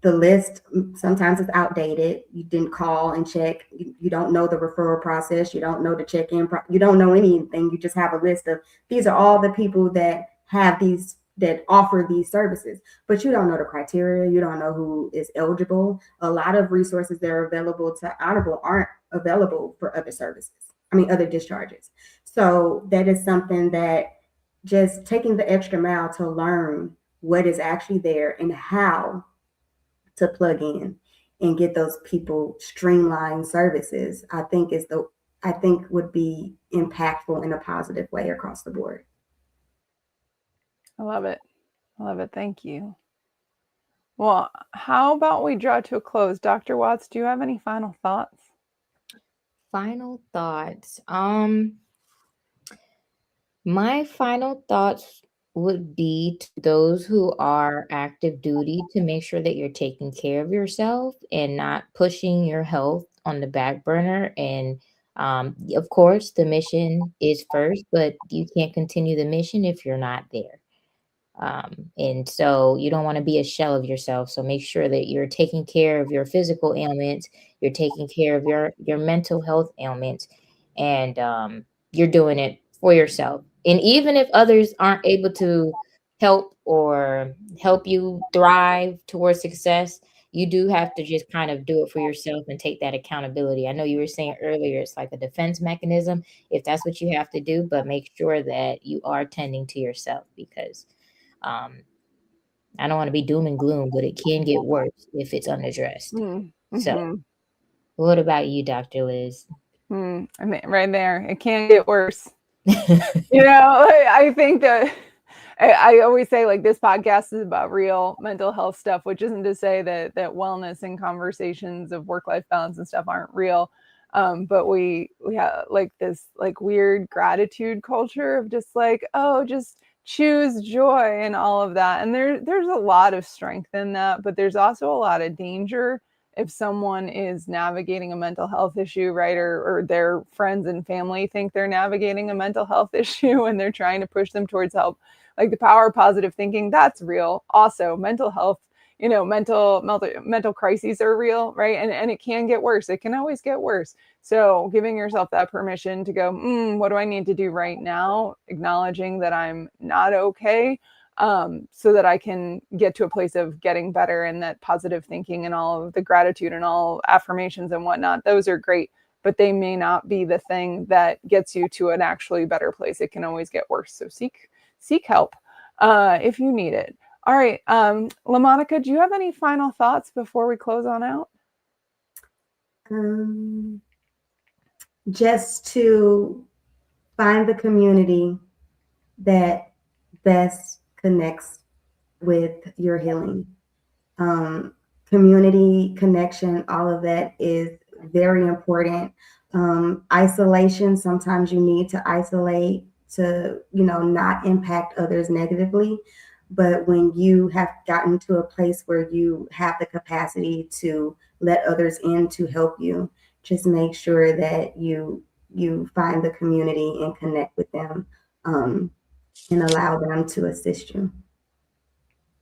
The list sometimes is outdated. You didn't call and check. You don't know the referral process. You don't know the check-in. You don't know anything. You just have a list of, these are all the people that have these, that offer these services, but you don't know the criteria. You don't know who is eligible. A lot of resources that are available to honorable aren't available for other services. Other discharges. So that is something that, just taking the extra mile to learn what is actually there and how to plug in and get those people streamlined services, I think would be impactful in a positive way across the board. I love it. I love it. Thank you. Well, how about we draw to a close? Dr. Watts, do you have any final thoughts? Final thoughts. My final thoughts would be to those who are active duty to make sure that you're taking care of yourself and not pushing your health on the back burner. And of course, the mission is first, but you can't continue the mission if you're not there. And so you don't want to be a shell of yourself. So make sure that you're taking care of your physical ailments, you're taking care of your mental health ailments, and you're doing it for yourself. And even if others aren't able to help or help you thrive towards success, you do have to just kind of do it for yourself and take that accountability. I know you were saying earlier it's like a defense mechanism if that's what you have to do, but make sure that you are tending to yourself, because I don't want to be doom and gloom, but it can get worse if it's unaddressed. Mm-hmm. So, what about you, Dr. Liz? Right there, it can get worse. I think that I always say, like, this podcast is about real mental health stuff, which isn't to say that wellness and conversations of work-life balance and stuff aren't real. But we have like this like weird gratitude culture of just like, oh, just choose joy and all of that. And there's a lot of strength in that, but there's also a lot of danger if someone is navigating a mental health issue, right? Or their friends and family think they're navigating a mental health issue and they're trying to push them towards help. Like the power of positive thinking, that's real. Also, mental health, mental crises are real, right? And it can get worse. It can always get worse. So giving yourself that permission to go, what do I need to do right now? Acknowledging that I'm not okay, so that I can get to a place of getting better, and that positive thinking and all of the gratitude and all affirmations and whatnot, those are great, but they may not be the thing that gets you to an actually better place. It can always get worse. So seek help if you need it. All right. LaMonica, do you have any final thoughts before we close on out? Just to find the community that best connects with your healing. Community connection, all of that is very important. Isolation, sometimes you need to isolate to, not impact others negatively. But when you have gotten to a place where you have the capacity to let others in to help you, just make sure that you find the community and connect with them, and allow them to assist you.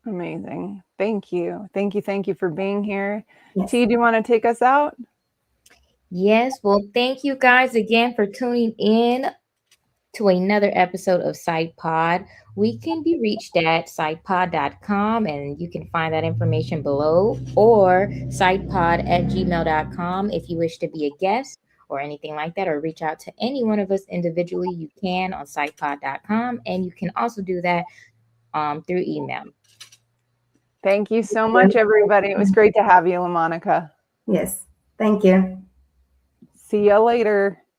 Amazing. Thank you. Thank you for being here. Yes. T, do you want to take us out? Yes. Well, thank you guys again for tuning in to another episode of Psyched. We can be reached at psychedpod.com, and you can find that information below, or psychedpod@gmail.com if you wish to be a guest or anything like that, or reach out to any one of us individually. You can on psychedpod.com, and you can also do that through email. Thank you so much, everybody. It was great to have you, LaMonica. Yes. Thank you. See you later.